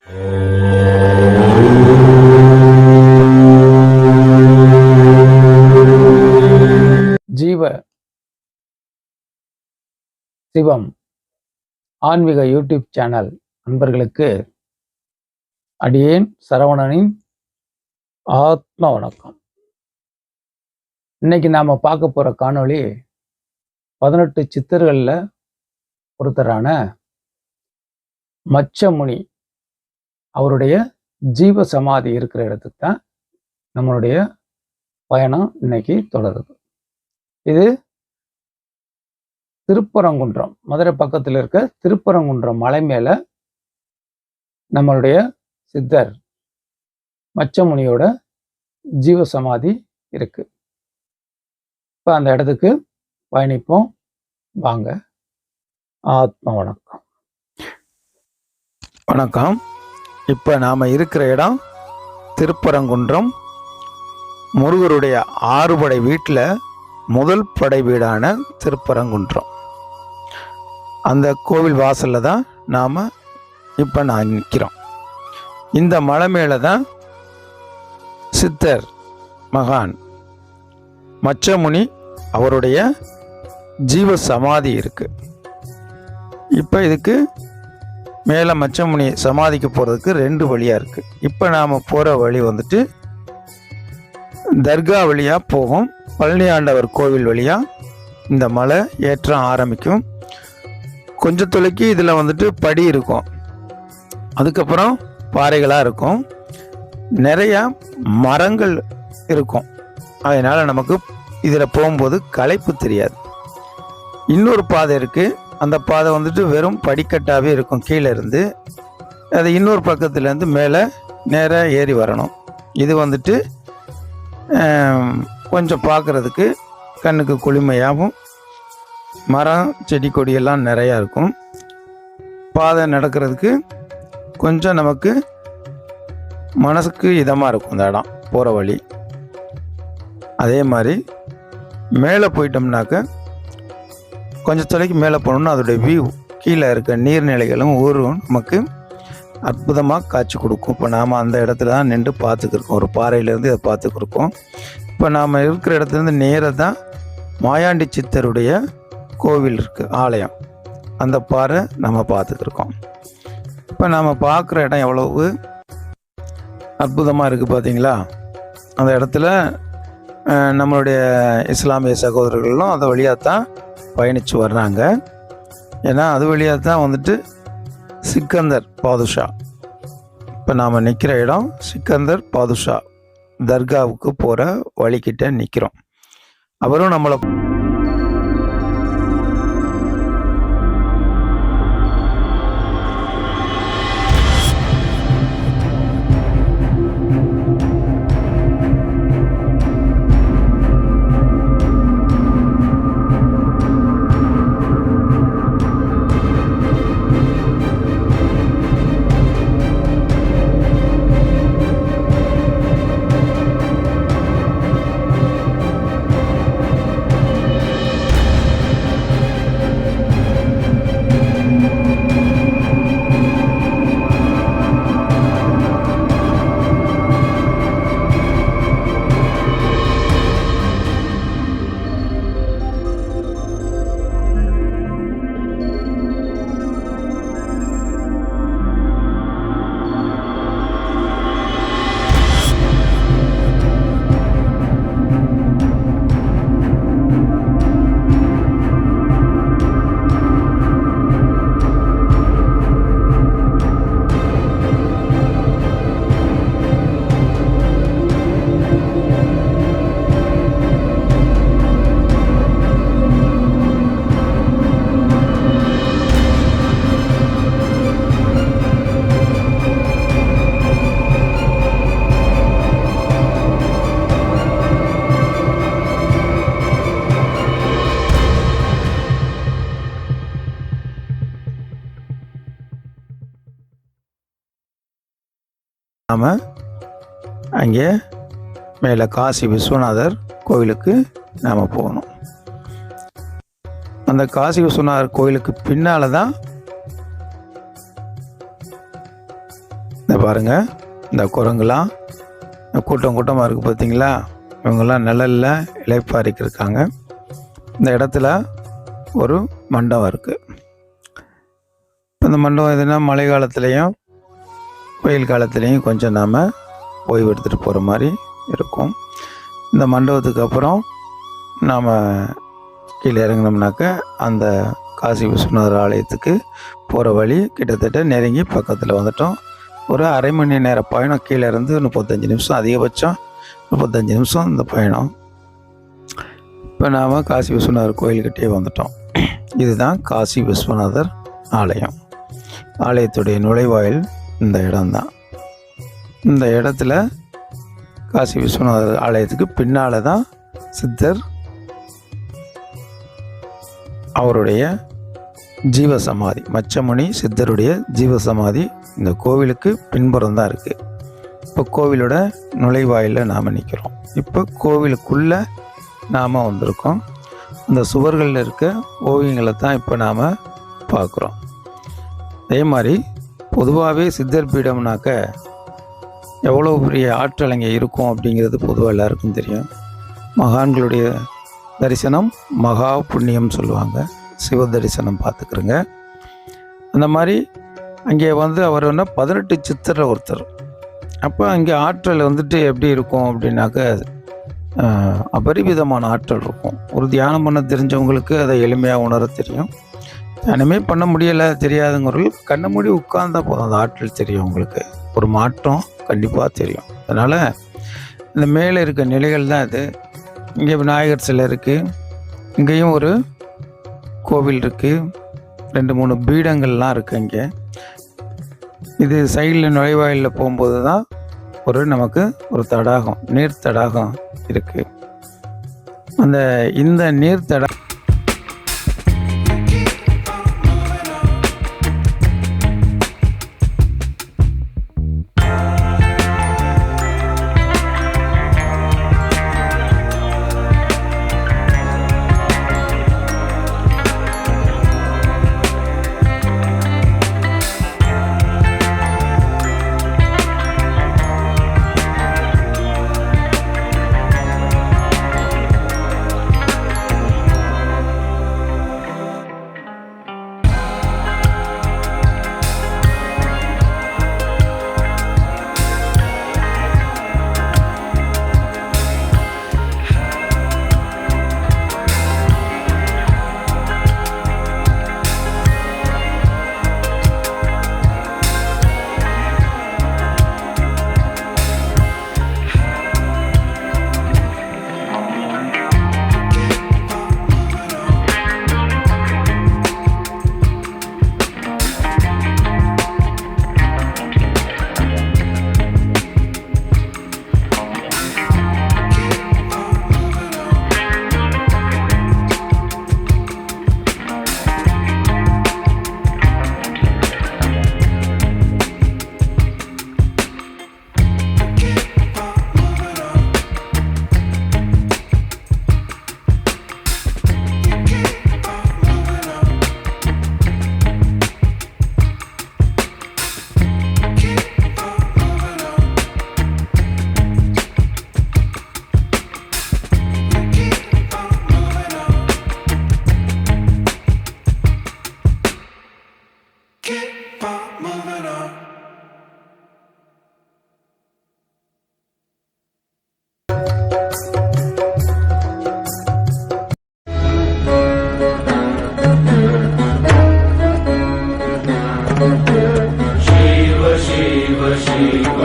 ஜீவ சிவம் ஆன்மீக YouTube channel நண்பர்களுக்கு அடியேன் சரவணனின் ஆத்ம வணக்கம். இன்னைக்கு நாம பார்க்க போற காணொளி 18 சித்தர்களில் ஒருத்தரான மச்சமுனி அவருடைய ஜீவ சமாதி இருக்கிற இடத்துக்கு தான் நம்மளுடைய பயணம் இன்னைக்கு தொடருது. இது திருப்பரங்குன்றம், மதுரை பக்கத்தில் இருக்க திருப்பரங்குன்றம் மலை மேல நம்மளுடைய சித்தர் மச்சமுனியோட ஜீவ சமாதி இருக்கு. இப்போ அந்த இடத்துக்கு பயணிப்போம் வாங்க. ஆத்ம வணக்கம். வணக்கம். இப்போ நாம் இருக்கிற இடம் திருப்பரங்குன்றம், முருகருடைய 6 படை வீட்டில் முதல் படை வீடான திருப்பரங்குன்றம். அந்த கோவில் வாசலில் தான் நாம் இப்போ நிற்கிறோம். இந்த மலை மேலே தான் சித்தர் மகான் மச்சமுனி அவருடைய ஜீவ சமாதி இருக்குது. இப்போ இதுக்கு மேலே மச்சமுனி சமாதிக்கு போகிறதுக்கு 2 வழியாக இருக்குது. இப்போ நாம் போகிற வழி வந்துட்டு தர்கா வழியாக போகும். பழனி ஆண்டவர் கோவில் வழியாக இந்த மலை ஏற்றம் ஆரம்பிக்கும். கொஞ்சம் தொலைக்கு இதில் வந்துட்டு படி இருக்கும், அதுக்கப்புறம் பாறைகளாக இருக்கும், நிறையா மரங்கள் இருக்கும். அதனால் நமக்கு இதில் போகும்போது களைப்பு தெரியாது. இன்னொரு பாதை இருக்குது. அந்த பாதை வந்துட்டு வெறும் படிக்கட்டாகவே இருக்கும். கீழே இருந்து அது இன்னொரு பக்கத்துலேருந்து மேலே நேராக ஏறி வரணும். இது வந்துட்டு கொஞ்சம் பார்க்குறதுக்கு கண்ணுக்கு குளிமையாகவும் மரம் செடி கொடியெல்லாம் நிறையா இருக்கும். பாதை நடக்கிறதுக்கு கொஞ்சம் நமக்கு மனசுக்கு இதமாக இருக்கும் இந்த இடம் போகிற வழி. அதே மாதிரி மேலே போயிட்டோம்னாக்க கொஞ்சம் தொலைக்கு மேலே போனோம்னா அதோடைய வியூ, கீழே இருக்க நீர்நிலைகளும் ஊரும் நமக்கு அற்புதமாக காட்சி கொடுக்கும். இப்போ நாம் அந்த இடத்துல தான் நின்று பார்த்துக்கிருக்கோம். ஒரு பாறையிலேருந்து இதை பார்த்துக்கிருக்கோம். இப்போ நாம் இருக்கிற இடத்துலேருந்து நேராக தான் மாயாண்டி சித்தருடைய கோவில் இருக்குது, ஆலயம். அந்த பாறை நம்ம பார்த்துக்கிருக்கோம். இப்போ நாம் பார்க்குற இடம் எவ்வளவு அற்புதமாக இருக்குது பார்த்தீங்களா? அந்த இடத்துல நம்மளுடைய இஸ்லாமிய சகோதரர்களும் அந்த வழியாக தான் பயணித்து வர்றாங்க. ஏன்னா அது வழியாக தான் வந்துட்டு சிக்கந்தர் பாதுஷா, இப்போ நாம் நிற்கிற இடம் சிக்கந்தர் பாதுஷா தர்காவுக்கு போகிற வழிக்கிட்ட நிற்கிறோம். அவரும் நம்மளை நாம் அங்கே மேலே காசி விஸ்வநாதர் கோவிலுக்கு நாம் போகணும். அந்த காசி விஸ்வநாதர் கோவிலுக்கு பின்னால் தான் இந்த பாருங்கள், இந்த குரங்குலாம் கூட்டமாக இருக்குது பார்த்தீங்களா? இவங்கெல்லாம் நிழலில் இளைப்பாரிக்கு இருக்காங்க. இந்த இடத்துல ஒரு மண்டபம் இருக்குது. இந்த மண்டபம் எதுனா மழை காலத்துலேயும் வெயில் காலத்துலேயும் கொஞ்சம் நாம் ஓய்வு எடுத்துகிட்டு போகிற மாதிரி இருக்கும். இந்த மண்டபத்துக்கு அப்புறம் நாம் கீழே இறங்கினோம்னாக்க அந்த காசி விஸ்வநாதர் ஆலயத்துக்கு போகிற வழி கிட்டத்தட்ட நெருங்கி பக்கத்தில் வந்துட்டோம். ஒரு அரை மணி நேர பயணம், கீழே இருந்து 35 நிமிஷம், அதிகபட்சம் 35 நிமிஷம் இந்த பயணம். இப்போ நாம் காசி விஸ்வநாதர் கோயில்கிட்டே வந்துட்டோம். இதுதான் காசி விஸ்வநாதர் ஆலயம். ஆலயத்துடைய நுழைவாயில் இந்த இடம்தான். இந்த இடத்துல காசி விஸ்வநாதர் ஆலயத்துக்கு பின்னால் தான் சித்தர் அவருடைய ஜீவசமாதி, மச்சமுனி சித்தருடைய ஜீவசமாதி இந்த கோவிலுக்கு பின்புறம் தான் இருக்குது. இப்போ கோவிலோட நுழைவாயிலில் நாம் நிற்கிறோம். இப்போ கோவிலுக்குள்ளே நாம் வந்திருக்கோம். அந்த சுவர்களில் இருக்க ஓவியங்களை தான் இப்போ நாம் பார்க்குறோம். அதே மாதிரி பொதுவாகவே சித்தர் பீடம்னாக்க எவ்வளோ பெரிய ஆற்றல் அங்கே இருக்கும் அப்படிங்கிறது பொதுவாக எல்லாருக்கும் தெரியும். மகான்களுடைய தரிசனம் மகா புண்ணியம் சொல்லுவாங்க. சிவ தரிசனம் பார்த்துக்கிறங்க. அந்த மாதிரி அங்கே வந்து அவர் 18 சித்தரில் ஒருத்தர். அப்போ அங்கே ஆற்றல் வந்துட்டு எப்படி இருக்கும் அப்படின்னாக்க அபரிவிதமான ஆற்றல் இருக்கும். ஒரு தியானம் பண்ண தெரிஞ்சவங்களுக்கு அதை எளிமையாக உணர தெரியும். தியானமே பண்ண முடியலை தெரியாதவங்களுக்கு கண்ணை மூடி உட்கார்ந்தா போதும், அந்த ஆற்றல் தெரியும். உங்களுக்கு ஒரு மாற்றம் கண்டிப்பாக தெரியும். அதனால் இந்த மேலே இருக்க நிலைகள் தான் இது. இங்கே விநாயகர் சிலை இருக்குது, இங்கேயும் ஒரு கோவில் இருக்குது, 2-3 பீடங்கள்லாம் இருக்குது இங்கே. இது சைடில் நுழைவாயிலில் போகும்போது தான் நமக்கு ஒரு தடாகம், நீர் தடாகம் இருக்குது. இந்த நீர் தடாகம் Shiva, Shiva, Shiva.